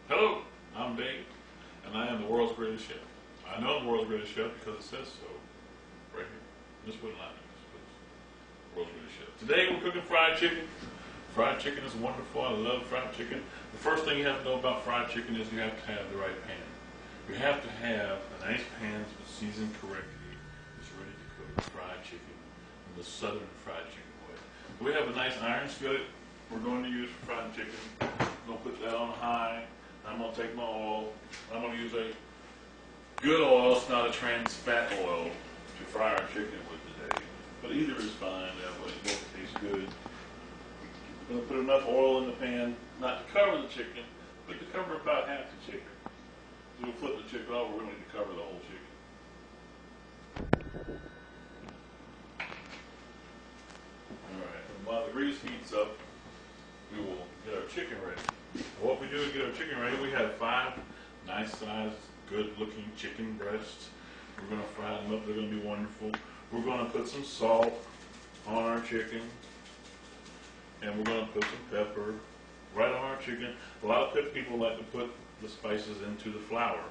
Hello, I'm Dave, and I am the world's greatest chef. I know I'm the world's greatest chef because it says so right here. This wouldn't lie. World's greatest chef. Today we're cooking fried chicken. Fried chicken is wonderful. I love fried chicken. The first thing you have to know about fried chicken is you have to have the right pan. You have to have a nice pan that's seasoned correctly. It's ready to cook fried chicken in the southern fried chicken way. We have a nice iron skillet we're going to use for fried chicken. I'm going to put that on high. I'm going to take my oil. I'm going to use a good oil. It's not a trans fat oil to fry our chicken with today. But either is fine. That way it both tastes good. I'm going to put enough oil in the pan, not to cover the chicken, but to cover about half the chicken. So we'll flip the chicken over. We don't need to cover the whole chicken. Alright, and while the grease heats up, we will get our chicken ready. What we do to get our chicken ready, we have 5 nice sized, good looking chicken breasts. We're going to fry them up. They're going to be wonderful. We're going to put some salt on our chicken. And we're going to put some pepper right on our chicken. A lot of people like to put the spices into the flour.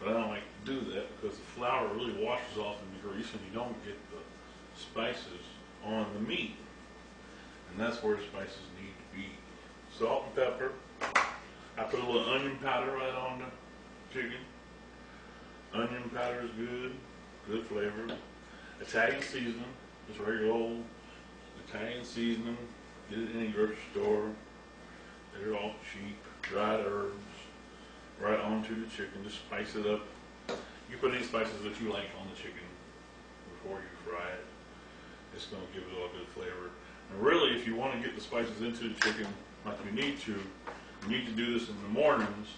But I don't like to do that because the flour really washes off in the grease and you don't get the spices on the meat. And that's where the spices need to be. Salt and pepper. I put a little onion powder right on the chicken. Onion powder is good flavor. Italian seasoning, just regular old Italian seasoning. Get it in any grocery store. They're all cheap. Dried herbs right onto the chicken. Just spice it up. You put any spices that you like on the chicken before you fry it. It's going to give it all good flavor. And really, if you want to get the spices into the chicken like you need to do this in the mornings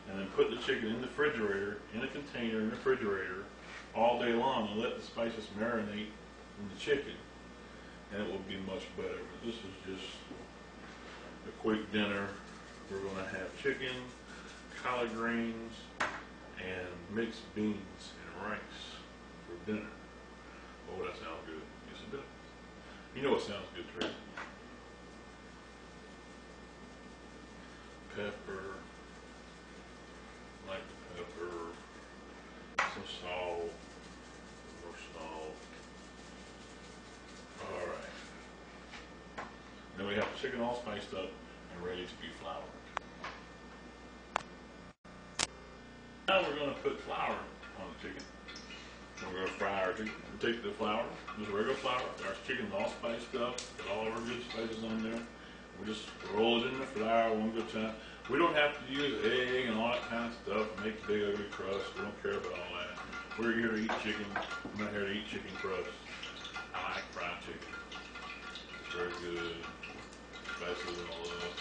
and then put the chicken in the refrigerator, in a container in the refrigerator all day long and let the spices marinate in the chicken. And it will be much better. But this is just a quick dinner. We're going to have chicken, collard greens, and mixed beans and rice for dinner. Oh, that sounds good. Yes, it does. You know what sounds good, Tracy? Pepper, like pepper, some salt, more salt. Alright. Then we have the chicken all spiced up and ready to be floured. Now we're going to put flour on the chicken. We're going to fry our chicken. We'll take the flour, just regular flour. Our chicken's all spiced up, got all of our good spices on there. We just roll it in the flour one good time. We don't have to use egg and all that kind of stuff, make a big ugly crust. We don't care about all that. We're here to eat chicken. I'm not here to eat chicken crust. I like fried chicken. It's very good. Spices and all that.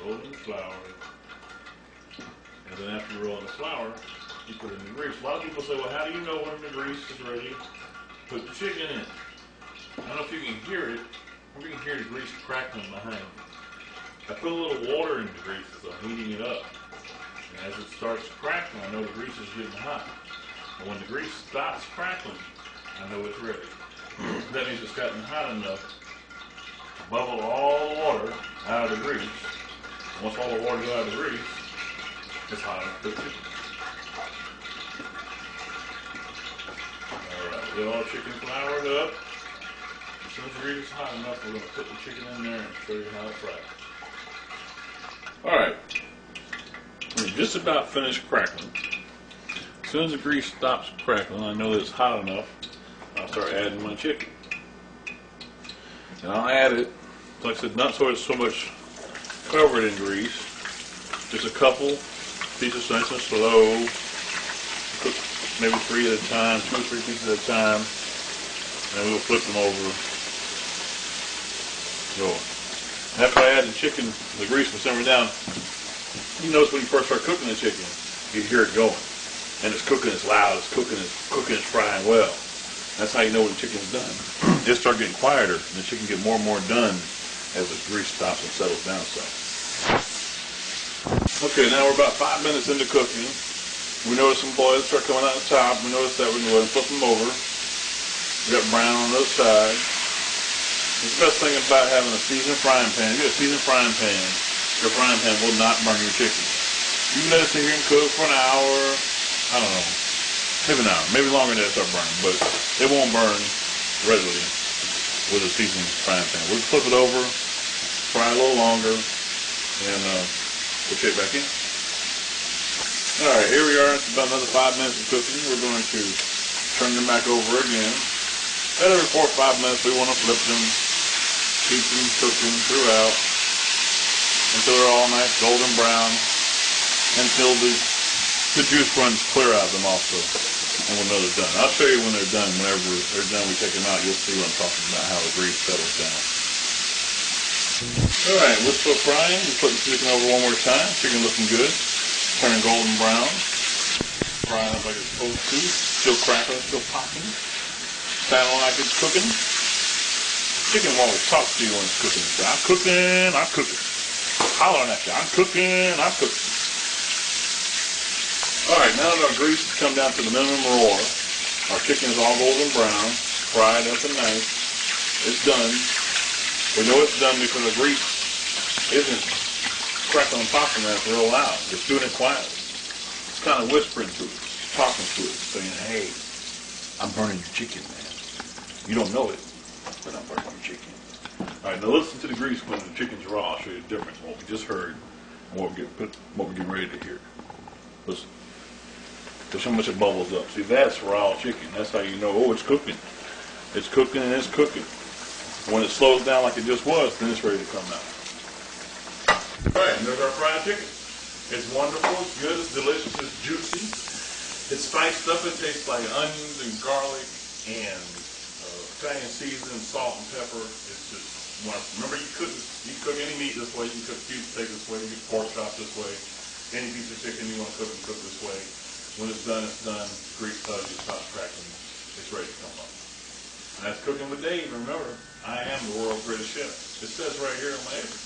Roll it in the flour. And then after you roll in the flour, you put it in the grease. A lot of people say, well, how do you know when the grease is ready? Put the chicken in. I don't know if you can hear it. We can hear the grease crackling behind me. I put a little water in the grease as I'm heating it up. And as it starts crackling, I know the grease is getting hot. And when the grease stops crackling, I know it's ready. That means it's gotten hot enough to bubble all the water out of the grease. And once all the water's out of the grease, it's hot enough to cook chicken. Alright, we get all the chicken floured up. As soon as the grease is hot enough, we're going to put the chicken in there and show you how it's fried. Alright, we're just about finished crackling. As soon as the grease stops crackling, I know that it's hot enough, I'll start adding my chicken. And I'll add it, like I said, not so it's so much covered in grease, just a couple pieces nice and slow. Cook maybe 3 at a time, 2 or 3 pieces at a time, and we'll flip them over. After I add the chicken, the grease will simmer down. You notice when you first start cooking the chicken, you hear it going. And it's cooking, it's loud, it's cooking, it's frying well. That's how you know when the chicken's done. Just start getting quieter, and the chicken get more and more done as the grease stops and settles down some. Okay, now we're about 5 minutes into cooking. We notice some boils start coming out the top. We notice that we can go ahead and flip them over. We got brown on the other side. The best thing about having a seasoned frying pan, if you have a seasoned frying pan, your frying pan will not burn your chicken. You can let it sit here and cook for an hour. I don't know, maybe an hour, maybe longer than that start burning, but it won't burn readily with a seasoned frying pan. We'll flip it over, fry it a little longer, and we'll check back in. Alright, here we are. It's about another 5 minutes of cooking. We're going to turn them back over again. At every 4 or 5 minutes, we want to flip them, keep them cooking throughout until they're all nice golden brown, until the juice runs clear out of them also, and when they're done. I'll show you when they're done. Whenever they're done, we take them out. You'll see what I'm talking about, how the grease settles down. Alright, we're still frying. We're putting the chicken over one more time. Chicken looking good. Turning golden brown. Frying up like it's supposed to. Still crackling, still popping. Sounding like it's cooking. Chicken will always talk to you when it's cooking. So I'm cooking, I'm cooking. Hollering at you, I'm cooking, I'm cooking. Alright, now that our grease has come down to the minimum roar, our chicken is all golden brown, fried up and nice. It's done. We know it's done because the grease isn't crackling and popping that real loud. It's doing it quietly. It's kind of whispering to it, talking to it, saying, hey, I'm burning your chicken, man. You don't know it, but I'm burning your chicken. Alright, now listen to the grease when the chicken's raw. I'll show you the difference from what we just heard and what we're getting ready to hear. Listen. There's how much it bubbles up. See, that's raw chicken. That's how you know, oh, it's cooking. It's cooking and it's cooking. When it slows down like it just was, then it's ready to come out. Alright, and there's our fried chicken. It's wonderful, it's good, it's delicious, it's juicy. It's spiced up, it tastes like onions and garlic and Italian seasoning, salt and pepper. It's just wonderful. Remember, you cook any meat this way, you can cook beef steak this way, you can pork chop this way. Any piece of chicken you want to cook this way. When it's done, it's done. Grease tells you stop crackling. It's ready to come up. And that's Cooking with Dave. Remember, I am the world's greatest chef. It says right here on my apron.